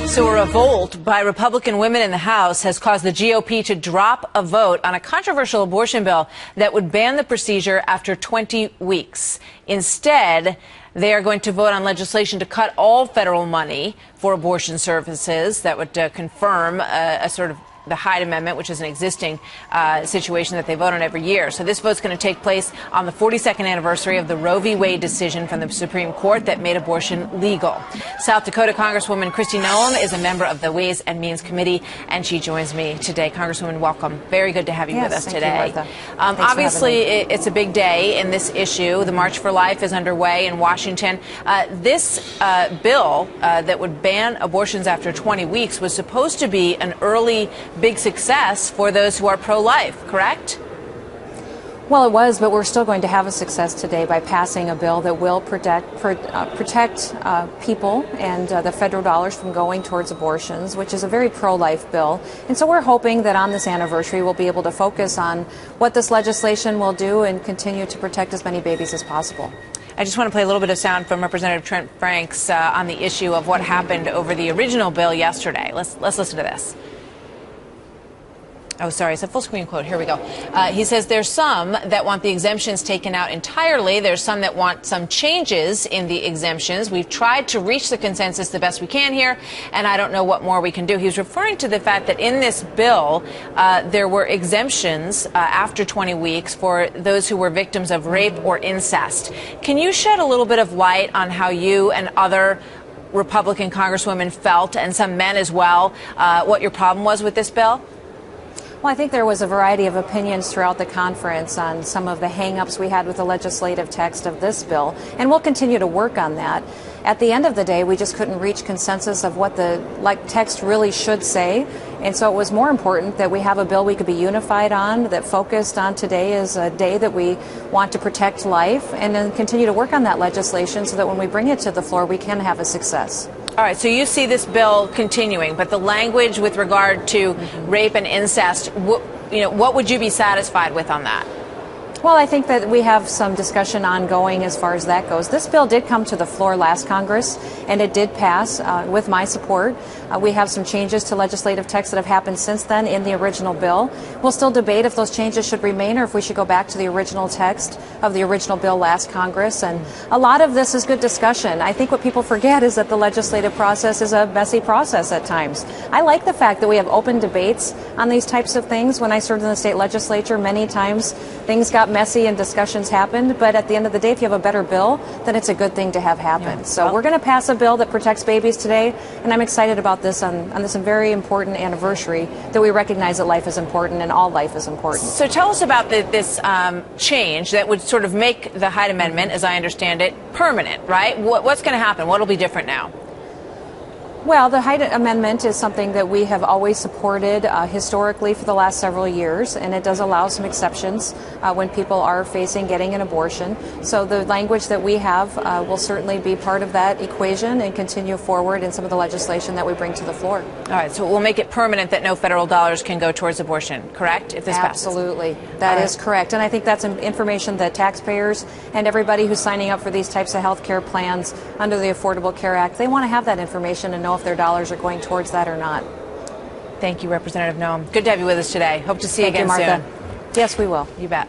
So a revolt by Republican women in the House has caused the GOP to drop a vote on a controversial abortion bill that would ban the procedure after 20 weeks. Instead, they are going to vote on legislation to cut all federal money for abortion services that would confirm a sort of the Hyde Amendment, which is an existing situation that they vote on every year. So this vote's going to take place on the 42nd anniversary of the Roe v. Wade decision from the Supreme Court that made abortion legal. South Dakota Congresswoman Kristi Noem is a member of the Ways and Means Committee, and she joins me today. Congresswoman, welcome. Very good to have you with us today. You, obviously, it's a big day in this issue. The March for Life is underway in Washington. This bill that would ban abortions after 20 weeks was supposed to be an early big success for those who are pro-life, correct? Well, it was, but we're still going to have a success today by passing a bill that will protect people and the federal dollars from going towards abortions, which is a very pro-life bill. And so we're hoping that on this anniversary we'll be able to focus on what this legislation will do and continue to protect as many babies as possible. I just want to play a little bit of sound from Representative Trent Franks on the issue of what happened over the original bill yesterday. Let's listen to this. Oh, sorry, it's a full screen quote. Here we go. He says there's some that want the exemptions taken out entirely. There's some that want some changes in the exemptions. We've tried to reach the consensus the best we can here, and I don't know what more we can do. He was referring to the fact that in this bill, there were exemptions after 20 weeks for those who were victims of rape or incest. Can you shed a little bit of light on how you and other Republican congresswomen felt, and some men as well, what your problem was with this bill? Well, I think there was a variety of opinions throughout the conference on some of the hang-ups we had with the legislative text of this bill, and we'll continue to work on that. At the end of the day, we just couldn't reach consensus of what the text really should say, and so it was more important that we have a bill we could be unified on, that focused on today as a day that we want to protect life, and then continue to work on that legislation so that when we bring it to the floor, we can have a success. All right, so you see this bill continuing, but the language with regard to rape and incest, what would you be satisfied with on that? Well, I think that we have some discussion ongoing as far as that goes. This bill did come to the floor last Congress, and it did pass with my support. We have some changes to legislative texts that have happened since then in the original bill. We'll still debate if those changes should remain or if we should go back to the original text of the original bill last Congress. And a lot of this is good discussion. I think what people forget is that the legislative process is a messy process at times. I like the fact that we have open debates on these types of things. When I served in the state legislature, many times things got messy and discussions happened, but at the end of the day, if you have a better bill, then it's a good thing to have happen. Yeah. So we're going to pass a bill that protects babies today, and I'm excited about this on this very important anniversary, that we recognize that life is important and all life is important. So tell us about this change that would sort of make the Hyde Amendment, as I understand it, permanent, right? What's going to happen? What will be different now? Well, the Hyde Amendment is something that we have always supported historically for the last several years, and it does allow some exceptions when people are facing getting an abortion. So the language that we have will certainly be part of that equation and continue forward in some of the legislation that we bring to the floor. All right, so we'll make it permanent that no federal dollars can go towards abortion, correct, if this passes? Absolutely. That is correct. And I think that's information that taxpayers and everybody who's signing up for these types of health care plans under the Affordable Care Act, they want to have that information and know if their dollars are going towards that or not. Thank you, Representative Noem. Good to have you with us today. Hope to see you again soon. Martha. Yes, we will. You bet.